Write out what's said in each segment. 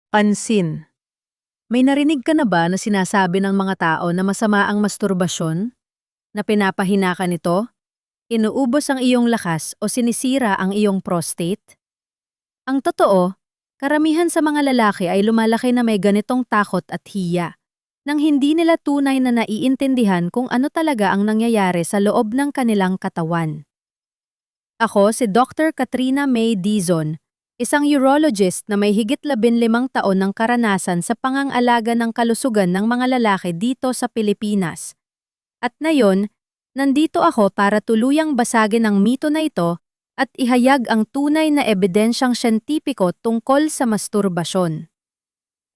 Pansin. May narinig ka na ba na sinasabi ng mga tao na masama ang masturbasyon? Na pinapahina ka nito? Inuubos ang iyong lakas o sinisira ang iyong prostate? Ang totoo, karamihan sa mga lalaki ay lumalaki na may ganitong takot at hiya, nang hindi nila tunay na naiintindihan kung ano talaga ang nangyayari sa loob ng kanilang katawan. Ako si Dr. Katrina May Dizon, isang urologist na may higit 15 taon ng karanasan sa pangangalaga ng kalusugan ng mga lalaki dito sa Pilipinas. At ngayon, nandito ako para tuluyang basagin ang mito na ito at ihayag ang tunay na ebidensyang siyentipiko tungkol sa masturbasyon.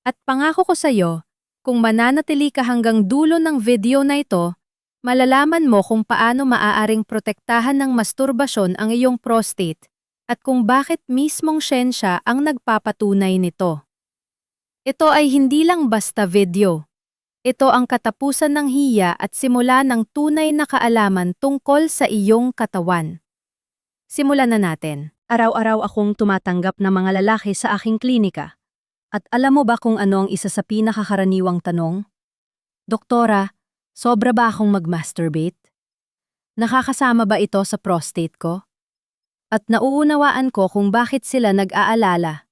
At pangako ko sa iyo, kung mananatili ka hanggang dulo ng video na ito, malalaman mo kung paano maaaring protektahan ng masturbasyon ang iyong prostate at kung bakit mismong siyensya ang nagpapatunay nito. Ito ay hindi lang basta video. Ito ang katapusan ng hiya at simula ng tunay na kaalaman tungkol sa iyong katawan. Simulan na natin. Araw-araw akong tumatanggap ng mga lalaki sa aking klinika. At alam mo ba kung ano ang isa sa pinakakaraniwang tanong? Doktora, sobra ba akong mag-masturbate? Nakakasama ba ito sa prostate ko? At nauunawaan ko kung bakit sila nag-aalala.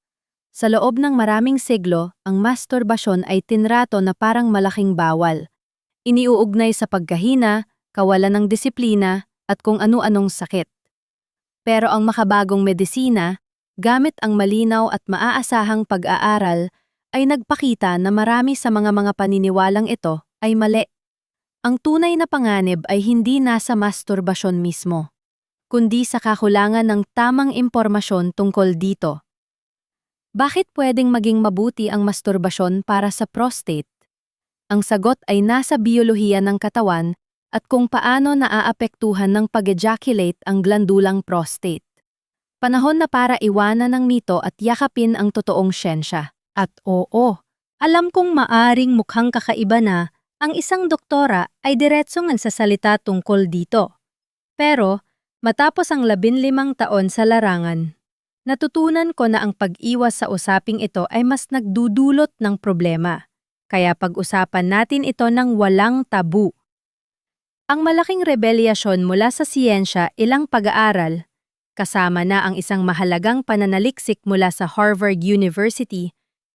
Sa loob ng maraming siglo, ang masturbasyon ay tinrato na parang malaking bawal. Iniuugnay sa pagkahina, kawalan ng disiplina, at kung ano-anong sakit. Pero ang makabagong medisina, gamit ang malinaw at maaasahang pag-aaral, ay nagpakita na marami sa mga paniniwalang ito ay mali. Ang tunay na panganib ay hindi nasa masturbasyon mismo, kundi sa kakulangan ng tamang impormasyon tungkol dito. Bakit pwedeng maging mabuti ang masturbasyon para sa prostate? Ang sagot ay nasa biyolohiya ng katawan at kung paano naaapektuhan ng pag-ejaculate ang glandulang prostate. Panahon na para iwanan ng mito at yakapin ang totoong siyensya. At oo, alam kong maaring mukhang kakaiba na ang isang doktora ay diretsong nagsasalita tungkol dito. Pero matapos ang 15 taon sa larangan, natutunan ko na ang pag-iwas sa usaping ito ay mas nagdudulot ng problema. Kaya pag-usapan natin ito ng walang tabu. Ang malaking rebelyasyon mula sa siyensya ilang pag-aaral, kasama na ang isang mahalagang pananaliksik mula sa Harvard University,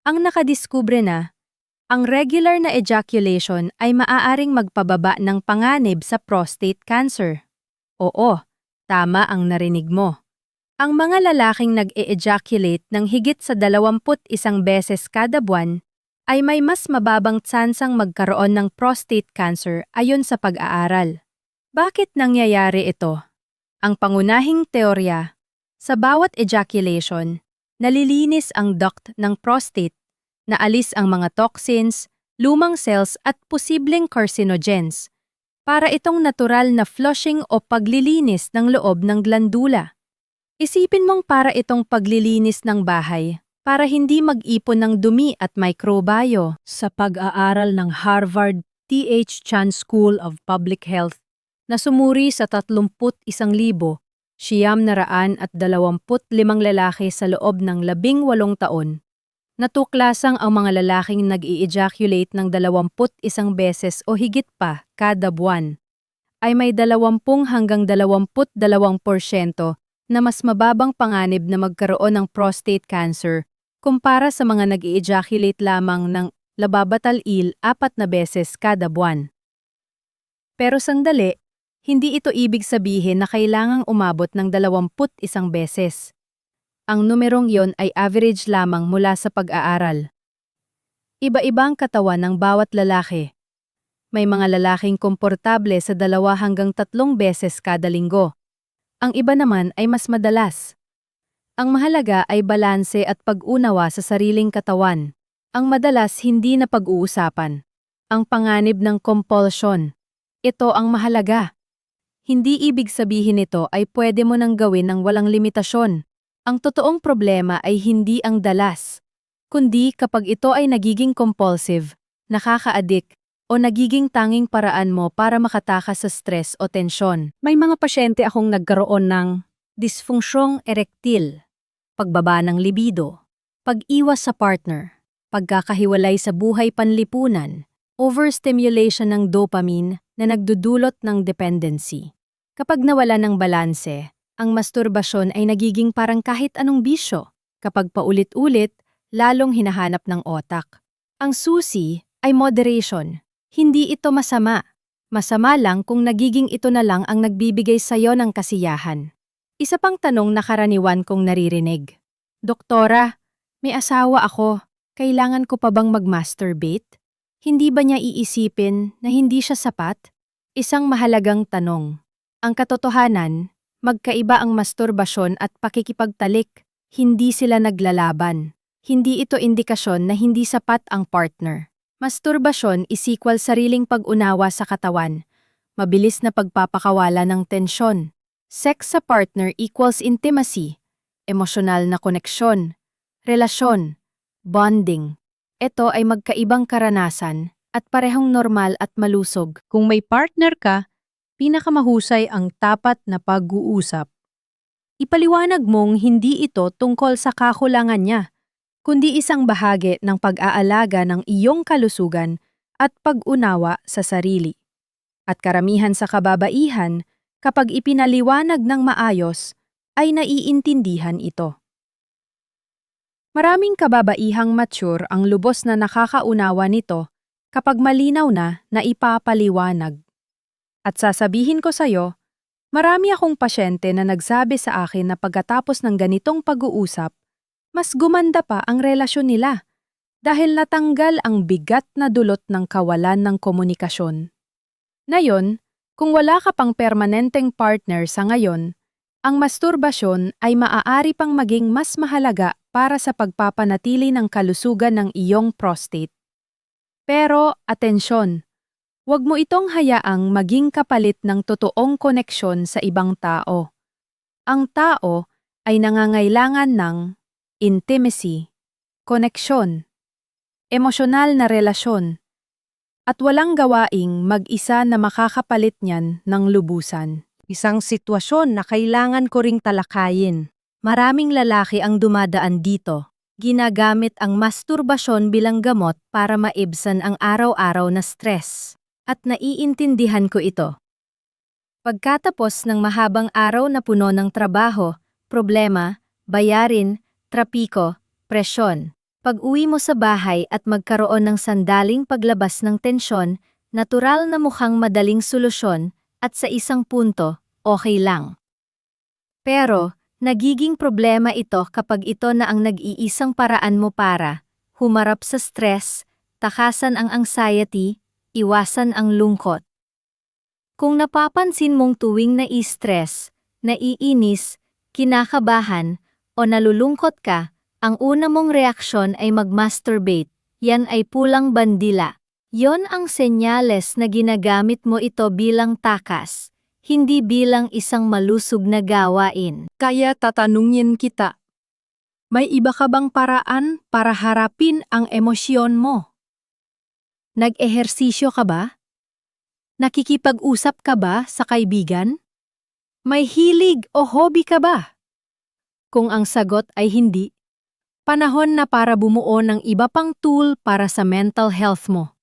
ang nakadiskubre na ang regular na ejaculation ay maaaring magpababa ng panganib sa prostate cancer. Oo, tama ang narinig mo. Ang mga lalaking nag-e-ejaculate ng higit sa 21 beses kada buwan ay may mas mababang tsansang magkaroon ng prostate cancer ayon sa pag-aaral. Bakit nangyayari ito? Ang pangunahing teorya, sa bawat ejaculation, nalilinis ang duct ng prostate, naalis ang mga toxins, lumang cells at posibleng carcinogens, para itong natural na flushing o paglilinis ng loob ng glandula. Isipin mong para itong paglilinis ng bahay, para hindi mag-ipon ng dumi at microbiyo. Sa pag-aaral ng Harvard T.H. Chan School of Public Health na sumuri sa 31,925 lalaki sa loob ng 18 taon, natuklasang ang mga lalaking nag-i-ejaculate ng 21 beses o higit pa kada buwan ay may 20 hanggang 22% na mas mababang panganib na magkaroon ng prostate cancer kumpara sa mga nag-i-ejaculate lamang ng 4 beses kada buwan. Pero sandali, hindi ito ibig sabihin na kailangang umabot ng 21 beses. Ang numerong yon ay average lamang mula sa pag-aaral. Iba-ibang katawan ng bawat lalaki. May mga lalaking komportable sa 2 hanggang 3 beses kada linggo. Ang iba naman ay mas madalas. Ang mahalaga ay balanse at pag-unawa sa sariling katawan. Ang madalas hindi na pag-uusapan. Ang panganib ng compulsion. Ito ang mahalaga. Hindi ibig sabihin nito ay pwede mo nang gawin ng walang limitasyon. Ang totoong problema ay hindi ang dalas, kundi kapag ito ay nagiging compulsive, nakaka-addict, o nagiging tanging paraan mo para makatakas sa stress o tensyon. May mga pasyente akong nagkaroon ng disfunksyong erektil, pagbaba ng libido, pag-iwas sa partner, pagkakahiwalay sa buhay panlipunan, overstimulation ng dopamine na nagdudulot ng dependency. Kapag nawala ng balanse, ang masturbasyon ay nagiging parang kahit anong bisyo. Kapag paulit-ulit, lalong hinahanap ng otak. Ang susi ay moderation. Hindi ito masama. Masama lang kung nagiging ito na lang ang nagbibigay sa'yo ng kasiyahan. Isa pang tanong na karaniwan kong naririnig. Doktora, may asawa ako. Kailangan ko pa bang mag-masturbate? Hindi ba niya iisipin na hindi siya sapat? Isang mahalagang tanong. Ang katotohanan, magkaiba ang masturbasyon at pakikipagtalik. Hindi sila naglalaban. Hindi ito indikasyon na hindi sapat ang partner. Masturbasyon is equal sariling pag-unawa sa katawan, mabilis na pagpapakawala ng tensyon. Sex sa partner equals intimacy, emosyonal na koneksyon, relasyon, bonding. Ito ay magkaibang karanasan at parehong normal at malusog. Kung may partner ka, pinakamahusay ang tapat na pag-uusap. Ipaliwanag mong hindi ito tungkol sa kakulangan niya, kundi isang bahagi ng pag-aalaga ng iyong kalusugan at pag-unawa sa sarili. At karamihan sa kababaihan, kapag ipinaliwanag ng maayos, ay naiintindihan ito. Maraming kababaihang mature ang lubos na nakakaunawa nito kapag malinaw na ipapaliwanag. At sasabihin ko sa'yo, marami akong pasyente na nagsabi sa akin na pagkatapos ng ganitong pag-uusap, mas gumanda pa ang relasyon nila dahil natanggal ang bigat na dulot ng kawalan ng komunikasyon. Ngayon, kung wala ka pang permanenteng partner sa ngayon, ang masturbasyon ay maaari pang maging mas mahalaga para sa pagpapanatili ng kalusugan ng iyong prostate. Pero, atensyon, huwag mo itong hayaang maging kapalit ng totoong koneksyon sa ibang tao. Ang tao ay nangangailangan ng intimacy, koneksyon, emosyonal na relasyon, at walang gawaing mag-isa na makakapalit niyan ng lubusan. Isang sitwasyon na kailangan ko ring talakayin. Maraming lalaki ang dumadaan dito. Ginagamit ang masturbasyon bilang gamot para maibsan ang araw-araw na stress. At naiintindihan ko ito. Pagkatapos ng mahabang araw na puno ng trabaho, problema, bayarin, trapiko, presyon. Pag-uwi mo sa bahay at magkaroon ng sandaling paglabas ng tensyon, natural na mukhang madaling solusyon at sa isang punto, okay lang. Pero, nagiging problema ito kapag ito na ang nag-iisang paraan mo para humarap sa stress, takasan ang anxiety, iwasan ang lungkot. Kung napapansin mong tuwing nai-stress, naiinis, kinakabahan, o nalulungkot ka, ang una mong reaksyon ay mag-masturbate, yan ay pulang bandila. Yon ang senyales na ginagamit mo ito bilang takas, hindi bilang isang malusog na gawain. Kaya tatanungin kita, may iba ka bang paraan para harapin ang emosyon mo? Nag-ehersisyo ka ba? Nakikipag-usap ka ba sa kaibigan? May hilig o hobby ka ba? Kung ang sagot ay hindi, panahon na para bumuo ng iba pang tool para sa mental health mo.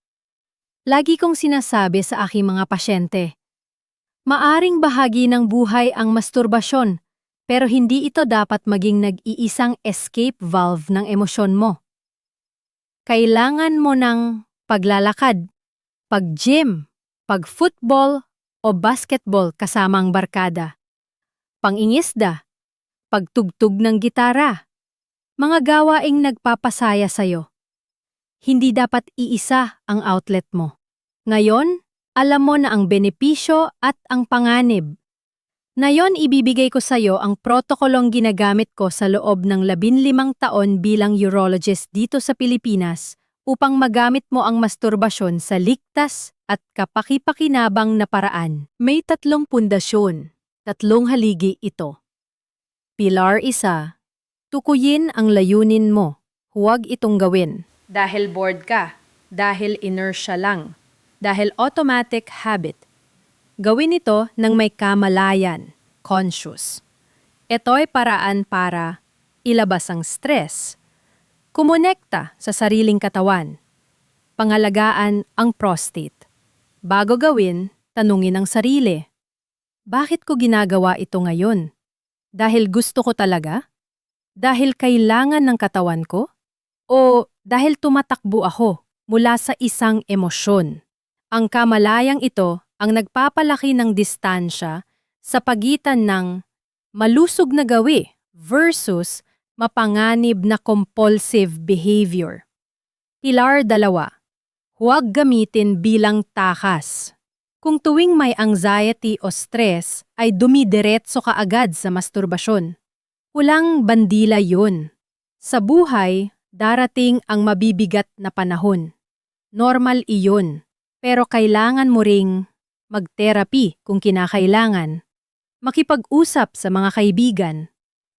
Lagi kong sinasabi sa aking mga pasyente, maaring bahagi ng buhay ang masturbasyon, pero hindi ito dapat maging nag-iisang escape valve ng emosyon mo. Kailangan mo ng paglalakad, pag-gym, pag-football o basketball kasamang barkada, pangingisda, pagtugtog ng gitara, mga gawaing nagpapasaya sa'yo. Hindi dapat iisa ang outlet mo. Ngayon, alam mo na ang benepisyo at ang panganib. Ngayon ibibigay ko sa'yo ang protokolong ginagamit ko sa loob ng 15 taon bilang urologist dito sa Pilipinas upang magamit mo ang masturbasyon sa ligtas at kapaki-pakinabang na paraan. May 3 pundasyon, 3 haligi ito. Pilar 1. Tukuyin ang layunin mo. Huwag itong gawin. Dahil bored ka. Dahil inertia lang. Dahil automatic habit. Gawin ito ng may kamalayan, conscious. Ito ay paraan para ilabas ang stress, Kumonekta sa sariling katawan. Pangalagaan ang prostate. Bago gawin, tanungin ang sarili. Bakit ko ginagawa ito ngayon? Dahil gusto ko talaga? Dahil kailangan ng katawan ko? O dahil tumatakbo ako mula sa isang emosyon? Ang kamalayang ito ang nagpapalaki ng distansya sa pagitan ng malusog na gawi versus mapanganib na compulsive behavior. Pilar 2. Huwag gamitin bilang takas. Kung tuwing may anxiety o stress ay dumidiretso ka agad sa masturbasyon. Walang bandila yun. Sa buhay, darating ang mabibigat na panahon. Normal iyon. Pero kailangan mo ring mag-therapy kung kinakailangan. Makipag-usap sa mga kaibigan.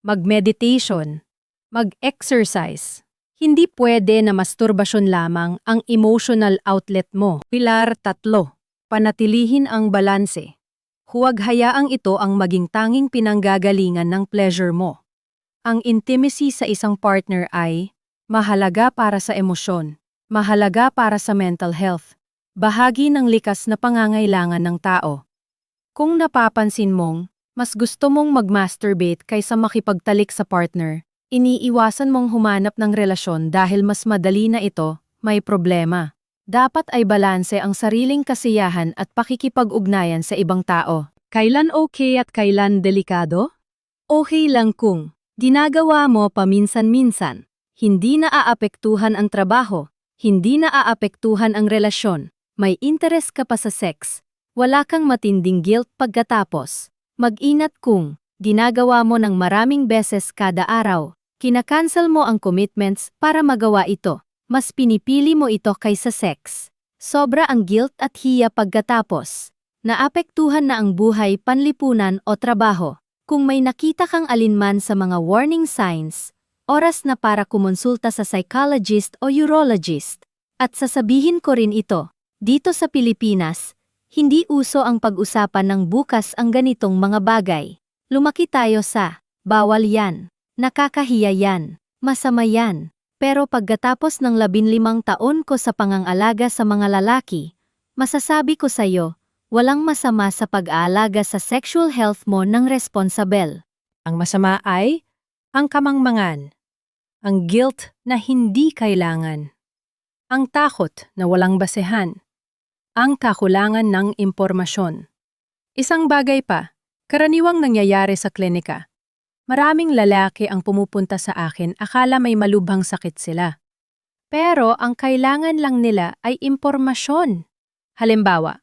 Mag-meditation. Mag-exercise. Hindi pwede na masturbasyon lamang ang emotional outlet mo. Pilar 3. Panatilihin ang balanse. Huwag hayaang ito ang maging tanging pinanggagalingan ng pleasure mo. Ang intimacy sa isang partner ay mahalaga para sa emosyon, mahalaga para sa mental health, bahagi ng likas na pangangailangan ng tao. Kung napapansin mong mas gusto mong mag-masturbate kaysa makipagtalik sa partner, iniiwasan mong humanap ng relasyon dahil mas madali na ito, may problema. Dapat ay balanse ang sariling kasiyahan at pakikipag-ugnayan sa ibang tao. Kailan okay at kailan delikado? Okay lang kung ginagawa mo paminsan-minsan. Hindi naaapektuhan ang trabaho, hindi naaapektuhan ang relasyon, may interes ka pa sa sex, wala kang matinding guilt pagkatapos. Mag-inat kung ginagawa mo ng maraming beses kada araw, kinakancel mo ang commitments para magawa ito. Mas pinipili mo ito kaysa sex. Sobra ang guilt at hiya pagkatapos. Naapektuhan na ang buhay, panlipunan o trabaho. Kung may nakita kang alinman sa mga warning signs, oras na para kumonsulta sa psychologist o urologist. At sasabihin ko rin ito, dito sa Pilipinas, hindi uso ang pag-usapan ng bukas ang ganitong mga bagay. Lumaki tayo sa, bawal yan, nakakahiya yan, masama yan. Pero pagkatapos ng 15 taon ko sa pangangalaga sa mga lalaki, masasabi ko sa'yo, walang masama sa pag-aalaga sa sexual health mo ng responsabel. Ang masama ay ang kamangmangan, ang guilt na hindi kailangan, ang takot na walang basehan, ang kakulangan ng impormasyon. Isang bagay pa, karaniwang nangyayari sa klinika. Maraming lalaki ang pumupunta sa akin akala may malubhang sakit sila. Pero ang kailangan lang nila ay impormasyon. Halimbawa,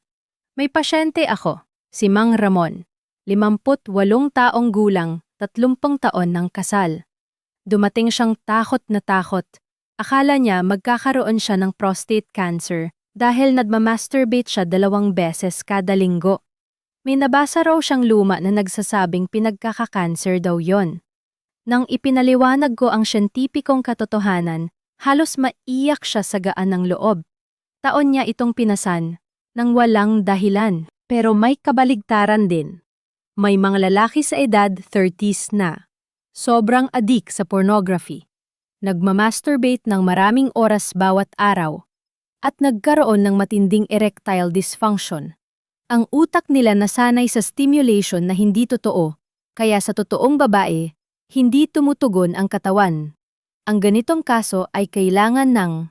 may pasyente ako, si Mang Ramon, 58 taong gulang, 30 taon ng kasal. Dumating siyang takot na takot. Akala niya magkakaroon siya ng prostate cancer dahil nagmamasturbate siya 2 beses kada linggo. May nabasa raw siyang luma na nagsasabing pinagkaka-cancer daw yon. Nang ipinaliwanag ko ang siyentipikong katotohanan, halos maiyak siya sa gaan ng loob. Taon niya itong pinasan, nang walang dahilan. Pero may kabaligtaran din. May mga lalaki sa edad 30s na. Sobrang adik sa pornography. Nagmamasturbate ng maraming oras bawat araw. At nagkaroon ng matinding erectile dysfunction. Ang utak nila nasanay sa stimulation na hindi totoo, kaya sa totoong babae, hindi tumutugon ang katawan. Ang ganitong kaso ay kailangan ng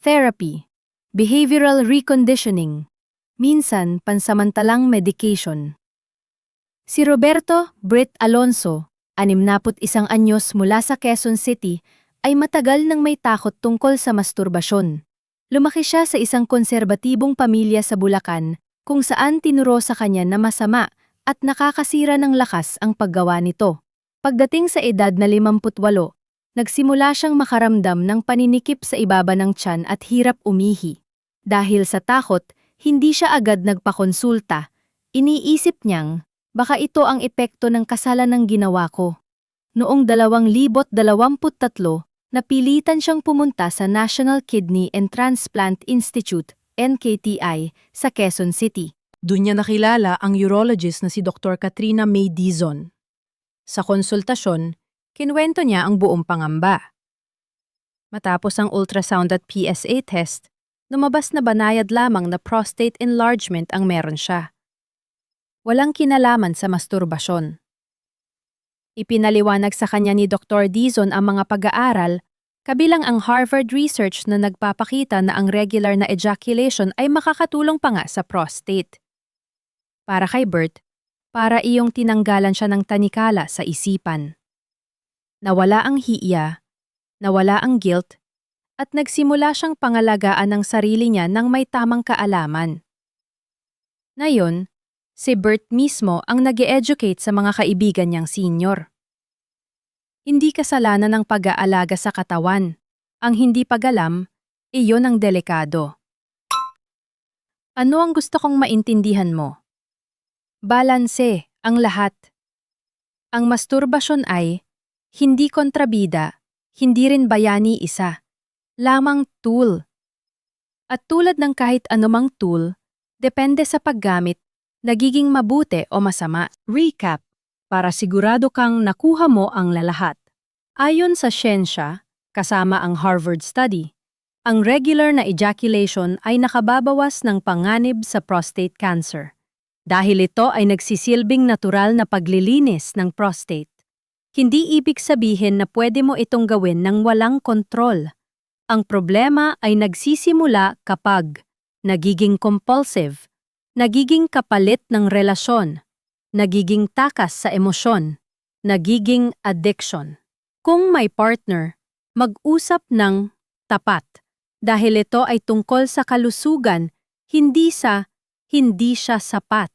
therapy, behavioral reconditioning, minsan pansamantalang medication. Si Roberto Britt Alonso, 61 anyos mula sa Quezon City, ay matagal nang may takot tungkol sa masturbasyon. Lumaki siya sa isang konserbatibong pamilya sa Bulacan, kung saan tinuro sa kanya na masama at nakakasira ng lakas ang paggawa nito. Pagdating sa edad na 58, nagsimula siyang makaramdam ng paninikip sa ibaba ng tiyan at hirap umihi. Dahil sa takot, hindi siya agad nagpakonsulta. Iniisip niyang, baka ito ang epekto ng kasalanang ginawa ko. Noong 2023, napilitan siyang pumunta sa National Kidney and Transplant Institute, NKTI, sa Quezon City. Doon niya nakilala ang urologist na si Dr. Katrina May Dizon. Sa konsultasyon, kinuwento niya ang buong pangamba. Matapos ang ultrasound at PSA test, lumabas na banayad lamang na prostate enlargement ang meron siya. Walang kinalaman sa masturbasyon. Ipinaliwanag sa kanya ni Dr. Dizon ang mga pag-aaral, kabilang ang Harvard research na nagpapakita na ang regular na ejaculation ay makakatulong pa nga sa prostate. Para kay Bert, para iyong tinanggalan siya ng tanikala sa isipan. Nawala ang hiya, nawala ang guilt, at nagsimula siyang pangalagaan ng sarili niya ng may tamang kaalaman. Ngayon, si Bert mismo ang nag-e-educate sa mga kaibigan niyang senior. Hindi kasalanan ng pag-aalaga sa katawan. Ang hindi pag-alam, iyon ang delikado. Ano ang gusto kong maintindihan mo? Balanse ang lahat. Ang masturbasyon ay hindi kontrabida, hindi rin bayani isa, lamang tool. At tulad ng kahit anumang tool, depende sa paggamit, nagiging mabuti o masama. Recap, para sigurado kang nakuha mo ang lalahat. Ayon sa siyensya, kasama ang Harvard study, ang regular na ejaculation ay nakababawas ng panganib sa prostate cancer. Dahil ito ay nagsisilbing natural na paglilinis ng prostate. Hindi ibig sabihin na pwede mo itong gawin ng walang kontrol. Ang problema ay nagsisimula kapag nagiging compulsive, nagiging kapalit ng relasyon, nagiging takas sa emosyon, nagiging addiction. Kung may partner, mag-usap ng tapat dahil ito ay tungkol sa kalusugan, hindi siya sapat.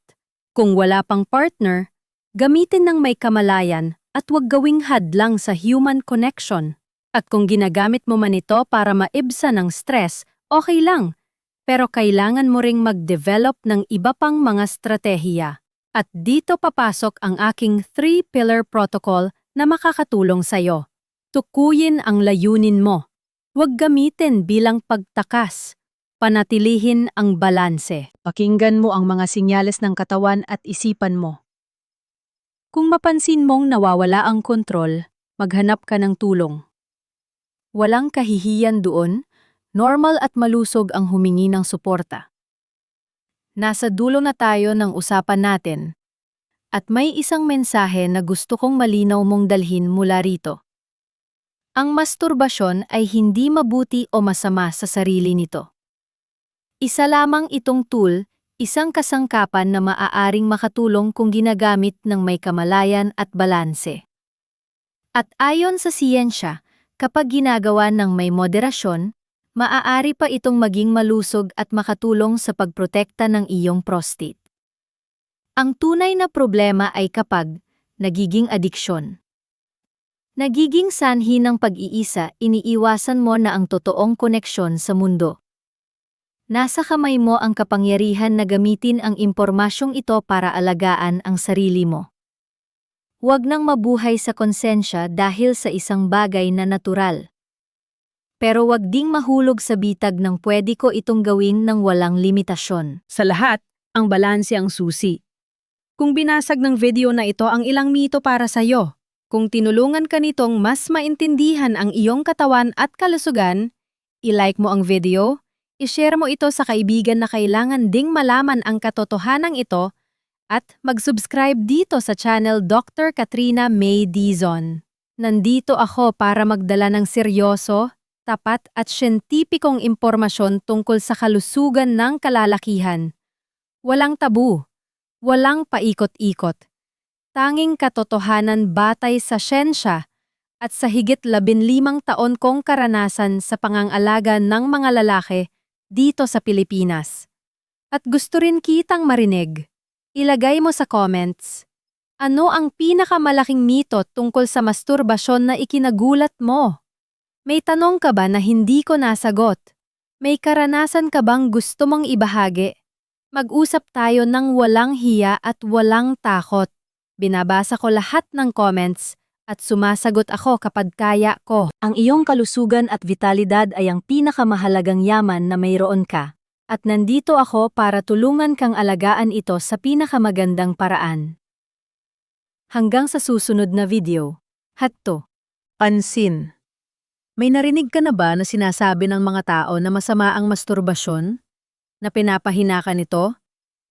Kung wala pang partner, gamitin ng may kamalayan at huwag gawing hadlang sa human connection. At kung ginagamit mo man ito para maibsa ng stress, okay lang. Pero kailangan mo ring mag-develop ng iba pang mga stratehiya. At dito papasok ang aking 3-pillar protocol na makakatulong sa'yo. Tukuyin ang layunin mo. Huwag gamitin bilang pagtakas. Panatilihin ang balanse. Pakinggan mo ang mga sinyales ng katawan at isipan mo. Kung mapansin mong nawawala ang kontrol, maghanap ka ng tulong. Walang kahihiyan doon, normal at malusog ang humingi ng suporta. Nasa dulo na tayo ng usapan natin, at may isang mensahe na gusto kong malinaw mong dalhin mula rito. Ang masturbasyon ay hindi mabuti o masama sa sarili nito. Isa lamang itong tool, isang kasangkapan na maaaring makatulong kung ginagamit ng may kamalayan at balanse. At ayon sa siyensya, kapag ginagawa ng may moderasyon, maaari pa itong maging malusog at makatulong sa pagprotekta ng iyong prostate. Ang tunay na problema ay kapag nagiging adiksyon. Nagiging sanhi ng pag-iisa, iniiwasan mo na ang totoong koneksyon sa mundo. Nasa kamay mo ang kapangyarihan na gamitin ang impormasyong ito para alagaan ang sarili mo. Huwag nang mabuhay sa konsensya dahil sa isang bagay na natural. Pero huwag ding mahulog sa bitag ng pwede ko itong gawin ng walang limitasyon. Sa lahat, ang balanse ang susi. Kung binasag ng video na ito ang ilang mito para sa'yo, kung tinulungan ka nitong mas maintindihan ang iyong katawan at kalusugan, i-like mo ang video, i-share mo ito sa kaibigan na kailangan ding malaman ang katotohanan ito, at mag-subscribe dito sa channel Dr. Katrina May Dizon. Nandito ako para magdala ng seryoso, tapat at siyentipikong impormasyon tungkol sa kalusugan ng kalalakihan. Walang tabu, walang paikot-ikot. Tanging katotohanan batay sa siyensya at sa higit 15 taon kong karanasan sa pangangalaga ng mga lalaki dito sa Pilipinas. At gusto rin kitang marinig. Ilagay mo sa comments, ano ang pinakamalaking mito tungkol sa masturbasyon na ikinagulat mo? May tanong ka ba na hindi ko nasagot? May karanasan ka bang gusto mong ibahagi? Mag-usap tayo ng walang hiya at walang takot. Binabasa ko lahat ng comments at sumasagot ako kapag kaya ko. Ang iyong kalusugan at vitalidad ay ang pinakamahalagang yaman na mayroon ka. At nandito ako para tulungan kang alagaan ito sa pinakamagandang paraan. Hanggang sa susunod na video. Hatto. Pansin. May narinig ka na ba na sinasabi ng mga tao na masama ang masturbasyon? Na pinapahina ka nito?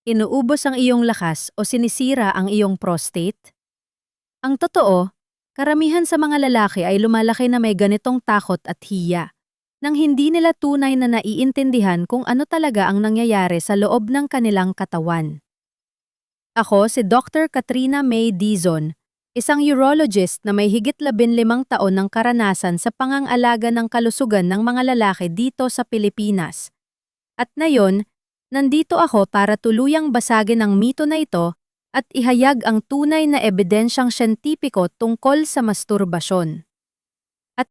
Inuubos ang iyong lakas o sinisira ang iyong prostate? Ang totoo, karamihan sa mga lalaki ay lumalaki na may ganitong takot at hiya, nang hindi nila tunay na naiintindihan kung ano talaga ang nangyayari sa loob ng kanilang katawan. Ako si Dr. Katrina May Dizon, isang urologist na may higit 15 taon ng karanasan sa pangangalaga ng kalusugan ng mga lalaki dito sa Pilipinas. At ngayon, nandito ako para tuluyang basagin ang mito na ito at ihayag ang tunay na ebidensyang siyentipiko tungkol sa masturbasyon.